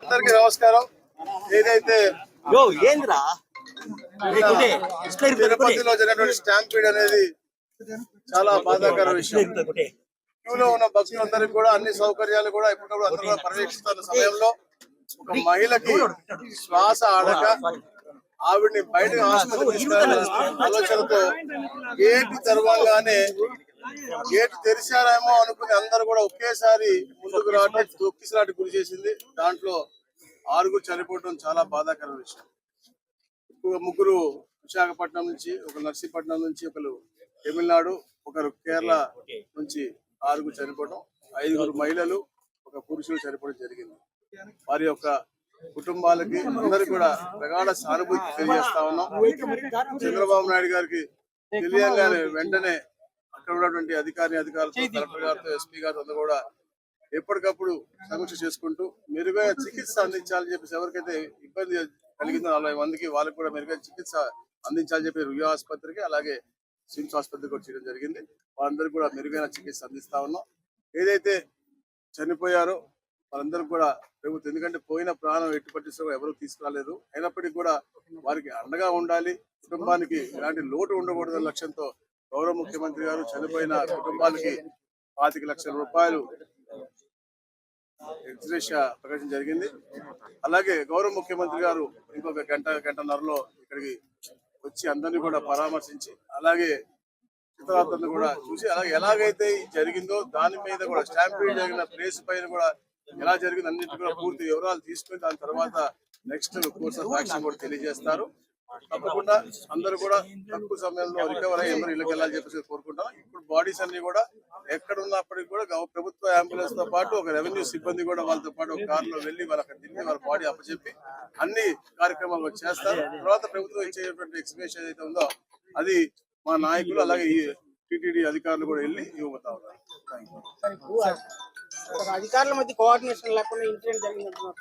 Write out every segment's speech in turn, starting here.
అందరికీ నమస్కారం. ఏదైతే తిరుపతిలో జరిగినటువంటి స్టాంపీడ్ అనేది చాలా బాధాకర విషయం. క్యూలో ఉన్న భక్తులందరికీ కూడా అన్ని సౌకర్యాలు కూడా ఎప్పటికప్పుడు అందరూ పర్యవేక్షిస్తున్న సమయంలో ఒక మహిళకి శ్వాస ఆడక ఆవిడ్ని బయటకు ఆసుపత్రికి తీసుకెళ్లాలనే ఆలోచనతో గేట్ తెరవగానే గేట్ తెరిచారేమో అనుకుని అందరూ కూడా ఒకేసారి ముందుకు రావడం తొక్కిసలాట గురి చేసింది. దాంట్లో 6 చనిపోవడం చాలా బాధాకర విషయం. ముగ్గురు విశాఖపట్నం నుంచి, ఒకరు నర్సీపట్నం నుంచి, ఒకరు తమిళనాడు, ఒకరు కేరళ నుంచి 6 చనిపోవడం, 5 మహిళలు, 1 పురుషులు చనిపోవడం జరిగింది. వారి యొక్క కుటుంబాలకి అందరికి కూడా ప్రగాఢ సానుభూతి తెలియజేస్తా ఉన్నాం. చంద్రబాబు నాయుడు గారికి తెలియగానే వెంటనే అక్కడ ఉన్నటువంటి అధికారులతో, కలెక్టర్ గారితో, ఎస్పీ గారితో అందరూ కూడా ఎప్పటికప్పుడు సమీక్ష చేసుకుంటూ మెరుగైన చికిత్స అందించాలని చెప్పేసి ఎవరికైతే ఇబ్బంది కలిగిందో 40 మందికి వాళ్ళకి కూడా మెరుగైన చికిత్స అందించాలని చెప్పి రుయా ఆసుపత్రికి అలాగే సిమ్స్ ఆసుపత్రికి కూడా చేయడం జరిగింది. వాళ్ళందరికీ కూడా మెరుగైన చికిత్స అందిస్తా ఉన్నాం. ఏదైతే చనిపోయారో వాళ్ళందరికీ కూడా ప్రభుత్వం, ఎందుకంటే పోయిన ప్రాణం ఎట్టి పట్టించడం ఎవరు తీసుకురాలేదు, అయినప్పటికీ కూడా వారికి అండగా ఉండాలి, కుటుంబానికి ఎలాంటి లోటు ఉండకూడదనే లక్ష్యంతో గౌరవ ముఖ్యమంత్రి గారు చనిపోయిన కుటుంబాలకి 25 లక్షల రూపాయలు ఎక్స్గ్రేషియా ప్రకటించడం జరిగింది. అలాగే గౌరవ ముఖ్యమంత్రి గారు ఇంకొక గంటన్నరలో ఇక్కడికి వచ్చి అందరినీ కూడా పరామర్శించి అలాగే చిత్రాలను కూడా చూసి అలాగే ఎలాగైతే జరిగిందో దాని మీద కూడా స్టాంపీడ్ జరిగిన ప్లేస్ పైన కూడా ఎలా జరిగింది అన్నింటి కూడా పూర్తి వివరాలు తీసుకుని దాని తర్వాత నెక్స్ట్ కోర్స్ ఆఫ్ యాక్షన్ కూడా తెలియజేస్తారు. తప్పకుండా అందరూ కూడా తక్కువ సమయంలో రికవర్ అయ్యి అందరూ ఇళ్ళకి వెళ్ళాలని చెప్పేసి కోరుకుంటాం. ఇప్పుడు బాడీస్ అన్ని కూడా ఎక్కడ ఉన్నప్పటికీ కూడా ప్రభుత్వ అంబులెన్స్ తో పాటు ఒక రెవెన్యూ సిబ్బంది కూడా వాళ్ళతో పాటు ఒక కారులో వెళ్లి వాళ్ళకి తిరిగి వాళ్ళ బాడీ అప్పచెప్పి అన్ని కార్యక్రమాలు చేస్తారు. తర్వాత ప్రభుత్వం ఇచ్చేటువంటి ఎక్స్ప్రెషన్ ఏదైతే ఉందో అది మా నాయకులు అలాగే ఈ టీటీడీ అధికారులు కూడా వెళ్ళి ఇవ్వబోతా ఉన్నారు. అధికారుల మధ్య కోఆర్డినేషన్ లేకుండా ఇన్సిడెంట్ జరిగిందంటున్నారు.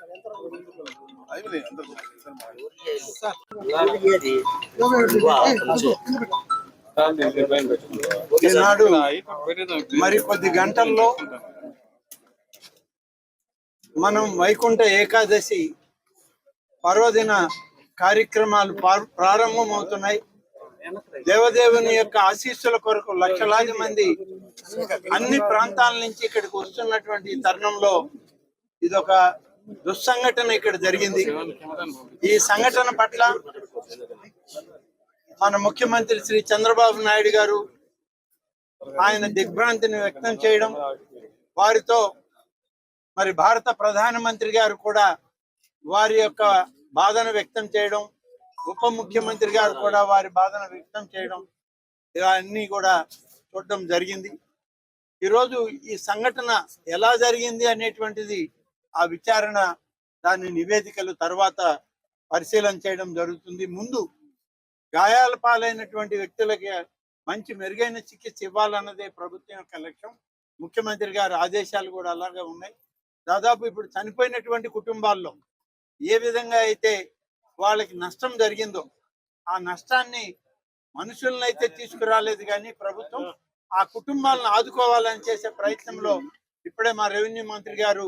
ఈనాడు మరి కొద్ది గంటల్లో మనం వైకుంఠ ఏకాదశి పర్వదిన కార్యక్రమాలు ప్రారంభమవుతున్నాయి. దేవదేవుని యొక్క ఆశీస్సుల కొరకు లక్షలాది మంది అన్ని ప్రాంతాల నుంచి ఇక్కడికి వస్తున్నటువంటి తరుణంలో ఇదొక దుస్సంఘటన ఇక్కడ జరిగింది. ఈ సంఘటన పట్ల మన ముఖ్యమంత్రి శ్రీ చంద్రబాబు నాయుడు గారు ఆయన దిగ్భ్రాంతిని వ్యక్తం చేయడం, వారితో మరి భారత ప్రధానమంత్రి గారు కూడా వారి యొక్క బాధను వ్యక్తం చేయడం, ఉప ముఖ్యమంత్రి గారు కూడా వారి బాధను వ్యక్తం చేయడం, ఇవన్నీ కూడా చూడడం జరిగింది. ఈరోజు ఈ సంఘటన ఎలా జరిగింది అనేటువంటిది ఆ విచారణ దాని నివేదికలు తర్వాత పరిశీలన చేయడం జరుగుతుంది. ముందు గాయాల పాలైనటువంటి వ్యక్తులకి మంచి మెరుగైన చికిత్స ఇవ్వాలన్నదే ప్రభుత్వం యొక్క లక్ష్యం. ముఖ్యమంత్రి గారి ఆదేశాలు కూడా అలాగే ఉన్నాయి. దాదాపు ఇప్పుడు చనిపోయినటువంటి కుటుంబాల్లో ఏ విధంగా అయితే వాళ్ళకి నష్టం జరిగిందో ఆ నష్టాన్ని మనుషులను అయితే తీసుకురాలేదు, కానీ ప్రభుత్వం ఆ కుటుంబాలను ఆదుకోవాలని చేసే ప్రయత్నంలో ఇప్పుడే మా రెవెన్యూ మంత్రి గారు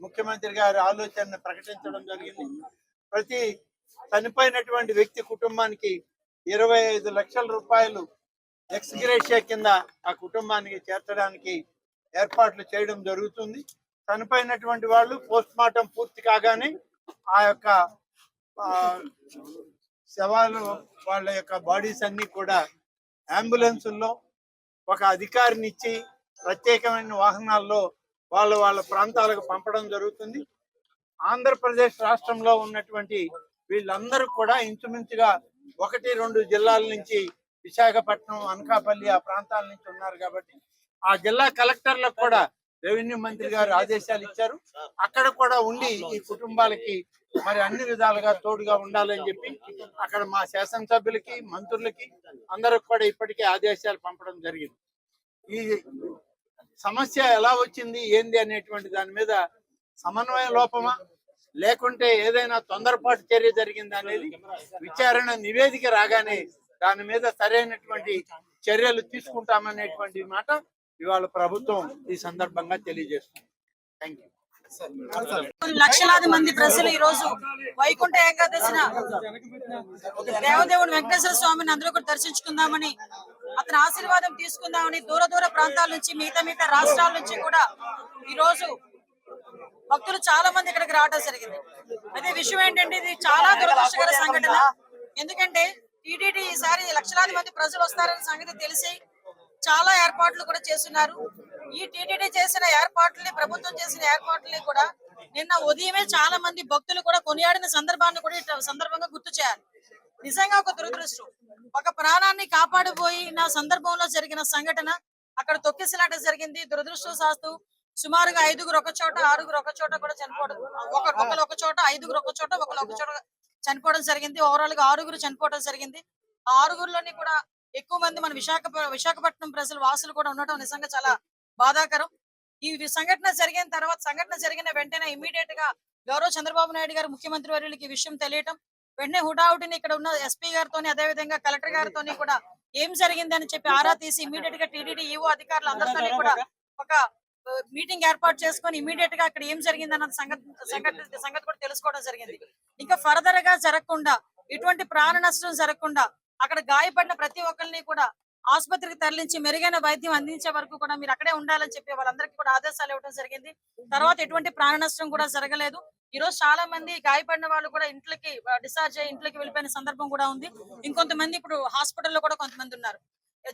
ముఖ్యమంత్రి గారి ఆలోచనను ప్రకటించడం జరిగింది. ప్రతి చనిపోయినటువంటి వ్యక్తి కుటుంబానికి 25 లక్షల రూపాయలు ఎక్స్గ్రేషియా కింద ఆ కుటుంబానికి చేర్చడానికి ఏర్పాట్లు చేయడం జరుగుతుంది. చనిపోయినటువంటి వాళ్ళు పోస్ట్ మార్టం పూర్తి కాగానే ఆ యొక్క శవాలు వాళ్ళ యొక్క బాడీస్ అన్ని కూడా అంబులెన్సుల్లో ఒక అధికారిని ఇచ్చి ప్రత్యేకమైన వాహనాల్లో వాళ్ళ ప్రాంతాలకు పంపడం జరుగుతుంది. ఆంధ్రప్రదేశ్ రాష్ట్రంలో ఉన్నటువంటి వీళ్ళందరూ కూడా ఇంచుమించుగా 1-2 జిల్లాల నుంచి విశాఖపట్నం, అనకాపల్లి ఆ ప్రాంతాల నుంచి ఉన్నారు. కాబట్టి ఆ జిల్లా కలెక్టర్లకు కూడా రెవెన్యూ మంత్రి గారు ఆదేశాలు ఇచ్చారు. అక్కడ కూడా ఉండి ఈ కుటుంబాలకి మరి అన్ని విధాలుగా తోడుగా ఉండాలని చెప్పి అక్కడ మా శాసనసభ్యులకి, మంత్రులకి అందరికి కూడా ఇప్పటికే ఆదేశాలు పంపడం జరిగింది. ఈ సమస్య ఎలా వచ్చింది ఏంది అనేటువంటి దాని మీద సమన్వయ లోపమా లేకుంటే ఏదైనా తొందరపాటు చర్య జరిగిందా అనేది విచారణ నివేదిక రాగానే దాని మీద సరైనటువంటి చర్యలు తీసుకుంటామనేటువంటి మాట ఇవాళ ప్రభుత్వం ఈ సందర్భంగా తెలియజేస్తుంది. Thank you. లక్షలాది మంది ప్రజలు ఈ రోజు వైకుంఠ ఏకాదశిన దేవదేవుని వెంకటేశ్వర స్వామిని అందరూ కూడా దర్శించుకుందామని, అతని ఆశీర్వాదం తీసుకుందామని దూర దూర ప్రాంతాల నుంచి, మిగతా రాష్ట్రాల నుంచి కూడా ఈ రోజు భక్తులు చాలా మంది ఇక్కడికి రావడం జరిగింది. అదే విషయం ఏంటంటే, ఇది చాలా దురదృష్టకర సంఘటన. ఎందుకంటే టీటీడీ ఈసారి లక్షలాది మంది ప్రజలు వస్తారనే సంగతి తెలిసి చాలా ఏర్పాట్లు కూడా చేస్తున్నారు. ఈ టీటీడీ చేసిన ఏర్పాట్లని, ప్రభుత్వం చేసిన ఏర్పాట్లని కూడా నిన్న ఉదయమే చాలా మంది భక్తులు కూడా కొనియాడిన సందర్భాన్ని కూడా ఈ సందర్భంగా గుర్తు చేయాలి. నిజంగా ఒక దురదృష్టం. ఒక ప్రాణాన్ని కాపాడిపోయిన సందర్భంలో జరిగిన సంఘటన, అక్కడ తొక్కిసలాట జరిగింది. దురదృష్టవశాత్తు సుమారుగా 5గురు ఒక చోట, 6గురు ఒక చోట కూడా చనిపోవడం, ఒకరు ఒక చోట, 5గురు ఒక చోట, ఒకరు ఒక చోట చనిపోవడం జరిగింది. ఓవరాల్ గా 6గురు చనిపోవడం జరిగింది. ఆ 6గురులోని కూడా ఎక్కువ మంది మన విశాఖపట్నం ప్రజలు, వాసులు కూడా ఉండటం నిజంగా చాలా బాధాకరం. ఈ సంఘటన జరిగిన వెంటనే ఇమీడియట్ గా గౌరవ చంద్రబాబు నాయుడు గారు, ముఖ్యమంత్రి వర్యులకి ఈ విషయం తెలియటం, వెంటనే హుటాహుటిని ఇక్కడ ఉన్న ఎస్పీ గారితో, అదే విధంగా కలెక్టర్ గారితో కూడా ఏం జరిగిందని చెప్పి ఆరా తీసి ఇమీడియట్ గా టీటీడీ ఈవో అధికారులు అందరితో కూడా ఒక మీటింగ్ ఏర్పాటు చేసుకొని ఇమీడియట్ గా అక్కడ ఏం జరిగింది అన్న సంగతి కూడా తెలుసుకోవడం జరిగింది. ఇంకా ఫర్దర్ గా జరగకుండా, ఎటువంటి ప్రాణ నష్టం జరగకుండా అక్కడ గాయపడిన ప్రతి ఒక్కరిని కూడా ఆసుపత్రికి తరలించి మెరుగైన వైద్యం అందించే వరకు కూడా మీరు అక్కడే ఉండాలని చెప్పి వాళ్ళందరికీ కూడా ఆదేశాలు ఇవ్వడం జరిగింది. తర్వాత ఎటువంటి ప్రాణ నష్టం కూడా జరగలేదు. ఈ రోజు చాలా మంది గాయపడిన వాళ్ళు కూడా ఇంట్లోకి డిశ్చార్జ్ అయ్యి ఇంట్లోకి వెళ్ళిపోయిన సందర్భం కూడా ఉంది. ఇంకొంతమంది ఇప్పుడు హాస్పిటల్లో కూడా కొంతమంది ఉన్నారు.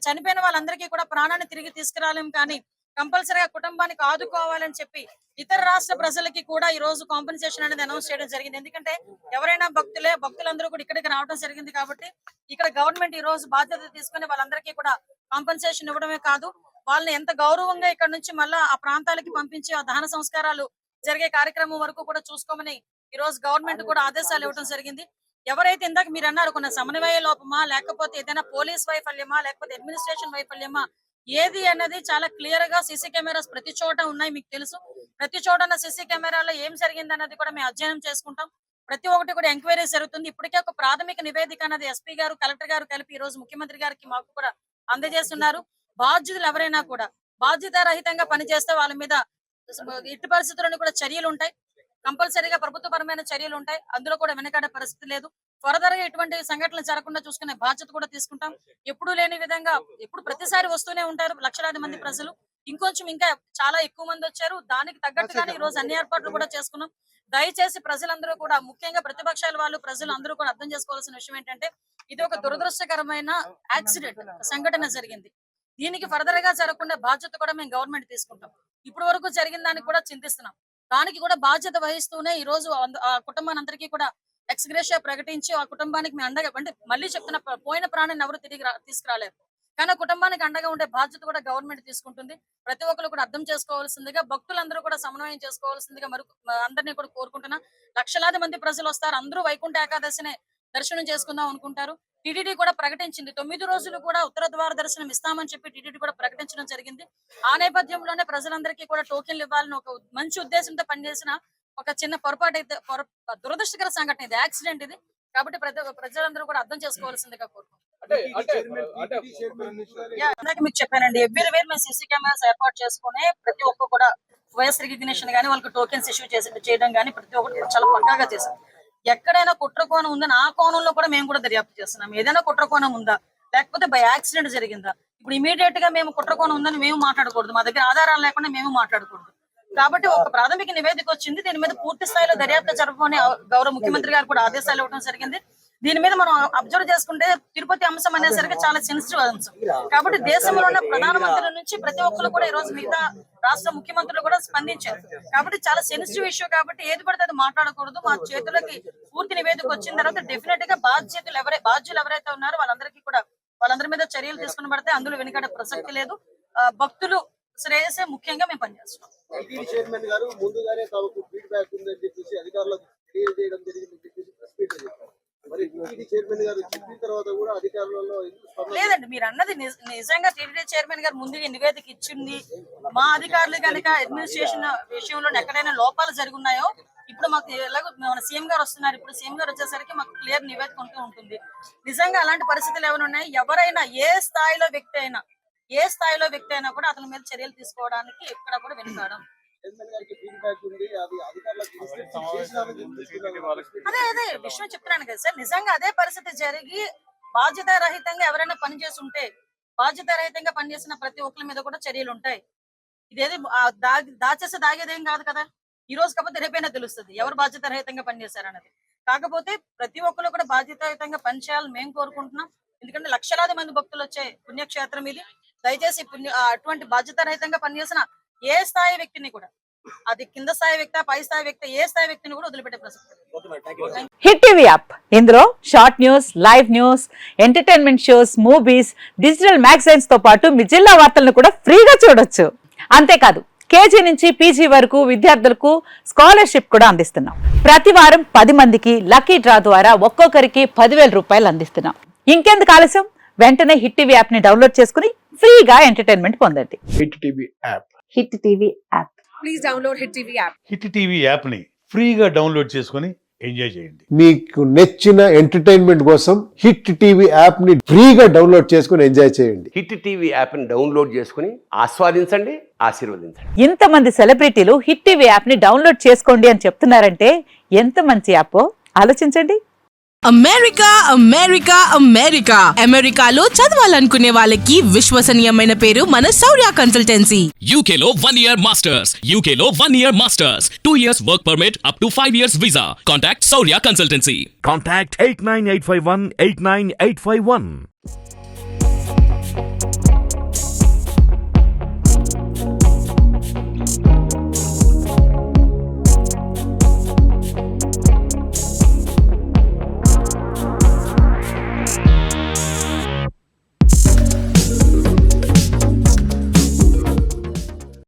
చనిపోయిన వాళ్ళందరికీ కూడా ప్రాణాన్ని తిరిగి తీసుకురాలేం, కానీ కంపల్సరీగా కుటుంబానికి ఆదుకోవాలని చెప్పి ఇతర రాష్ట్ర ప్రజలకి కూడా ఈ రోజు కాంపెన్సేషన్ అనేది అనౌన్స్ చేయడం జరిగింది. ఎందుకంటే ఎవరైనా భక్తులందరూ కూడా ఇక్కడికి రావడం జరిగింది కాబట్టి ఇక్కడ గవర్నమెంట్ ఈ రోజు బాధ్యత తీసుకుని వాళ్ళందరికీ కూడా కాంపెన్సేషన్ ఇవ్వడమే కాదు, వాళ్ళని ఎంత గౌరవంగా ఇక్కడ నుంచి మళ్ళా ఆ ప్రాంతాలకి పంపించి ఆ దహన సంస్కారాలు జరిగే కార్యక్రమం వరకు కూడా చూసుకోమని ఈ రోజు గవర్నమెంట్ కూడా ఆదేశాలు ఇవ్వడం జరిగింది. ఎవరైతే ఇందాక మీరు అన్నారు కొన్ని సమన్వయ లోపమా, లేకపోతే ఏదైనా పోలీస్ వైఫల్యమా, లేకపోతే అడ్మినిస్ట్రేషన్ వైఫల్యమా, ఏది అన్నది చాలా క్లియర్ గా సీసీ కెమెరాస్ ప్రతి చోట ఉన్నాయి. మీకు తెలుసు, ప్రతి చోట ఉన్న సీసీ కెమెరాలో ఏం జరిగింది అన్నది కూడా మేము అధ్యయనం చేసుకుంటాం. ప్రతి ఒక్కటి కూడా ఎంక్వైరీ జరుగుతుంది. ఇప్పటికే ఒక ప్రాథమిక నివేదిక అన్నది ఎస్పీ గారు, కలెక్టర్ గారు కలిపి ఈ రోజు ముఖ్యమంత్రి గారికి మాకు కూడా అందజేస్తున్నారు. బాధ్యులు ఎవరైనా కూడా బాధ్యతారహితంగా పనిచేస్తే వాళ్ళ మీద ఎట్టి పరిస్థితులను కూడా చర్యలు ఉంటాయి. కంపల్సరీగా ప్రభుత్వపరమైన చర్యలు ఉంటాయి. అందులో కూడా వెనకాడే పరిస్థితి లేదు. ఫర్దర్ గా ఎటువంటి సంఘటనలు జరగకుండా చూసుకునే బాధ్యత కూడా తీసుకుంటాం. ఎప్పుడు లేని విధంగా ఎప్పుడు ప్రతిసారి వస్తూనే ఉంటారు లక్షలాది మంది ప్రజలు. ఇంకొంచెం ఇంకా చాలా ఎక్కువ మంది వచ్చారు. దానికి తగ్గట్టుగానే ఈ రోజు అన్ని ఏర్పాట్లు కూడా చేసుకున్నాం. దయచేసి ప్రజలందరూ కూడా, ముఖ్యంగా ప్రతిపక్షాల వాళ్ళు, ప్రజలు అందరూ కూడా అర్థం చేసుకోవాల్సిన విషయం ఏంటంటే, ఇది ఒక దురదృష్టకరమైన యాక్సిడెంట్ సంఘటన జరిగింది. దీనికి ఫర్దర్ గా జరగకుండా బాధ్యత కూడా మేము గవర్నమెంట్ తీసుకుంటాం. ఇప్పటి వరకు జరిగిన దానికి కూడా చింతిస్తున్నాం. దానికి కూడా బాధ్యత వహిస్తూనే ఈ రోజు ఆ కుటుంబాన్ని అందరికీ కూడా ఎక్స్గ్రేషియా ప్రకటించి ఆ కుటుంబానికి మేము అండగా, అంటే మళ్ళీ చెప్తున్న, పోయిన ప్రాణాన్ని ఎవరు తిరిగి తీసుకురాలేరు, కానీ కుటుంబానికి అండగా ఉండే బాధ్యత కూడా గవర్నమెంట్ తీసుకుంటుంది. ప్రతి ఒక్కరు కూడా అర్థం చేసుకోవాల్సిందిగా, భక్తులందరూ కూడా సమన్వయం చేసుకోవాల్సిందిగా అందరినీ కూడా కోరుకుంటున్నా. లక్షలాది మంది ప్రజలు వస్తారు. అందరూ వైకుంఠ ఏకాదశినే దర్శనం చేసుకుందాం అనుకుంటారు. టీటీడీ కూడా ప్రకటించింది 9 రోజులు కూడా ఉత్తర ద్వార దర్శనం ఇస్తామని చెప్పి టీటీడీ కూడా ప్రకటించడం జరిగింది. ఆ నేపథ్యంలోనే ప్రజలందరికీ కూడా టోకెన్లు ఇవ్వాలని ఒక మంచి ఉద్దేశంతో పనిచేసిన ఒక చిన్న పొరపాటు అయితే, దురదృష్టకర సంఘటన ఇది, యాక్సిడెంట్ ఇది. కాబట్టి ప్రజలందరూ కూడా అర్థం చేసుకోవాల్సిందిగా కోరుకుంటున్నాం. ఇందాక మీకు చెప్పానండి, ఎవ్రీవేర్ మేము సీసీ కెమెరాస్ ఏర్పాటు చేసుకుని ప్రతి ఒక్క కూడా వాయిస్ రికగ్నిషన్ గానీ, వాళ్ళకి టోకెన్స్ ఇష్యూ చేయడం కానీ ప్రతి ఒక్కటి చాలా పక్కాగా చేశాం. ఎక్కడైనా కుట్ర కోణం ఉందని ఆ కోణంలో కూడా మేము కూడా దర్యాప్తు చేస్తున్నాం. ఏదైనా కుట్ర కోణం ఉందా, లేకపోతే బై యాక్సిడెంట్ జరిగిందా, ఇప్పుడు ఇమీడియట్ గా మేము కుట్ర కోణం ఉందని మేము మాట్లాడకూడదు, మా దగ్గర ఆధారాలు లేకుండా మేము మాట్లాడకూడదు. కాబట్టి ఒక ప్రాథమిక నివేదిక వచ్చింది. దీని మీద పూర్తి స్థాయిలో దర్యాప్తు జరపమని గౌరవ ముఖ్యమంత్రి గారు కూడా ఆదేశాలు ఇవ్వడం జరిగింది. దీని మీద మనం అబ్జర్వ్ చేసుకుంటే తిరుపతి అంశం అనేసరికి చాలా సెన్సిటివ్ అంశం. కాబట్టి దేశంలో ఉన్న ప్రధానమంత్రుల నుంచి ప్రతి ఒక్కరు కూడా ఈ రోజు మిగతా రాష్ట్ర ముఖ్యమంత్రులు కూడా స్పందించారు. కాబట్టి చాలా సెన్సిటివ్ ఇష్యూ కాబట్టి ఏది పడితే అది మాట్లాడకూడదు. మా చేతులకి పూర్తి నివేదిక వచ్చిన తర్వాత డెఫినెట్ గా బాధ్యులు ఎవరైతే ఉన్నారో వాళ్ళందరి మీద చర్యలు తీసుకుని పడితే అందులో వెనుకడే ప్రసక్తి లేదు. భక్తులు శ్రేయసే ముఖ్యంగా మేము పనిచేస్తున్నాం. చైర్మన్ గారు ముందుగానే తమకు ఫీడ్బ్యాక్ ఉందని చెప్పేసి అధికారులకు తెలియజేయడం జరిగిందని చెప్పేసి ప్రెస్ మీట్ చేశారు. మరి టీటీడీ చైర్మన్ గారు చెప్పిన తర్వాత కూడా అధికారులలో లేదండి, మీరు అన్నది నిజంగా టీటీడీ చైర్మన్ గారు ముందుగా నివేదిక ఇచ్చింది. మా అధికారులు కనుక అడ్మినిస్ట్రేషన్ విషయంలో ఎక్కడైనా లోపాలు జరుగున్నాయో, ఇప్పుడు మాకు ఎలాగో మన సీఎం గారు వస్తున్నారు, ఇప్పుడు సీఎం గారు వచ్చేసరికి మాకు క్లియర్ నివేదిక ఉంటూ ఉంటుంది. నిజంగా అలాంటి పరిస్థితులు ఏమైనా ఉన్నాయి, ఎవరైనా ఏ స్థాయిలో వ్యక్తి అయినా కూడా అతని మీద చర్యలు తీసుకోవడానికి ఎక్కడ కూడా వెనుకాడం. చైర్మన్ గారికి ఫీడ్బ్యాక్ ఉంది, అది అధికారులకు అదే విషయం చెప్తున్నాను కదా సార్. నిజంగా అదే పరిస్థితి జరిగి బాధ్యతారహితంగా ఎవరైనా పనిచేసి ఉంటే, బాధ్యతారహితంగా పనిచేసిన ప్రతి ఒక్కరి మీద కూడా చర్యలు ఉంటాయి. ఇదేది దాచేస్తే దాగేదేం కాదు కదా. ఈ రోజు కాకపోతే రేపైనా తెలుస్తుంది ఎవరు బాధ్యతారహితంగా పనిచేశారన్నది. కాకపోతే ప్రతి ఒక్కరు కూడా బాధ్యతాయుతంగా పనిచేయాలని మేము కోరుకుంటున్నాం. ఎందుకంటే లక్షలాది మంది భక్తులు వచ్చే పుణ్యక్షేత్రం ఇది. దయచేసి అటువంటి బాధ్యతారహితంగా పనిచేసిన ఏ స్థాయి వ్యక్తిని కూడా, అది కింద స్థాయి వ్యక్తి, పై స్థాయి వ్యక్తి, ఏ స్థాయి వ్యక్తిని కూడా వదిలిపెట్టే ప్రసక్తి. హిట్ టీవీ యాప్ ఇందులో short news, live news, entertainment shows, movies, digital magazines తో పాటు మీ జిల్లా వార్తలను కూడా ఫ్రీగా చూడొచ్చు. అంతేకాదు కేజీ నుంచి పీజీ వరకు విద్యార్థులకు స్కాలర్షిప్ కూడా అందిస్తున్నాం. ప్రతి వారం 10 మందికి లక్కీ డ్రా ద్వారా ఒక్కొక్కరికి 10,000 రూపాయలు అందిస్తున్నాం. ఇంకెందుకు ఆలస్యం, వెంటనే హిట్ టీవీ యాప్ ని డౌన్లోడ్ చేసుకుని ఫ్రీగా ఎంటర్టైన్మెంట్ పొందండి. Hit TV app. Hit TV app. Please download hit TV app. Hit TV app ని ఫ్రీగా డౌన్లోడ్ చేసుకొని ఎంజాయ్ చేయండి. మీకు నచ్చిన ఎంటర్టైన్మెంట్ కోసం హిట్ టీవీ యాప్ ని ఫ్రీగా డౌన్లోడ్ చేసుకుని ఎంజాయ్ చేయండి. హిట్ టీవీ యాప్ ని డౌన్లోడ్ చేసుకుని ఆస్వాదించండి, ఆశీర్వదించండి. ఇంతమంది సెలబ్రిటీలు హిట్ టీవీ యాప్ ని డౌన్లోడ్ చేసుకోండి అని చెప్తున్నారంటే ఎంత మంచి యాప్ ఆలోచించండి. అమెరికా అమెరికాలో చదవాలనుకునే వాళ్ళకి విశ్వసనీయమైన పేరు మన శౌర్య కన్సల్టెన్సీ. UK లో 1 year masters. UK లో 1 year masters. 2 years work permit up to 5 years visa. Contact Saurya Consultancy. Contact 89851 89851.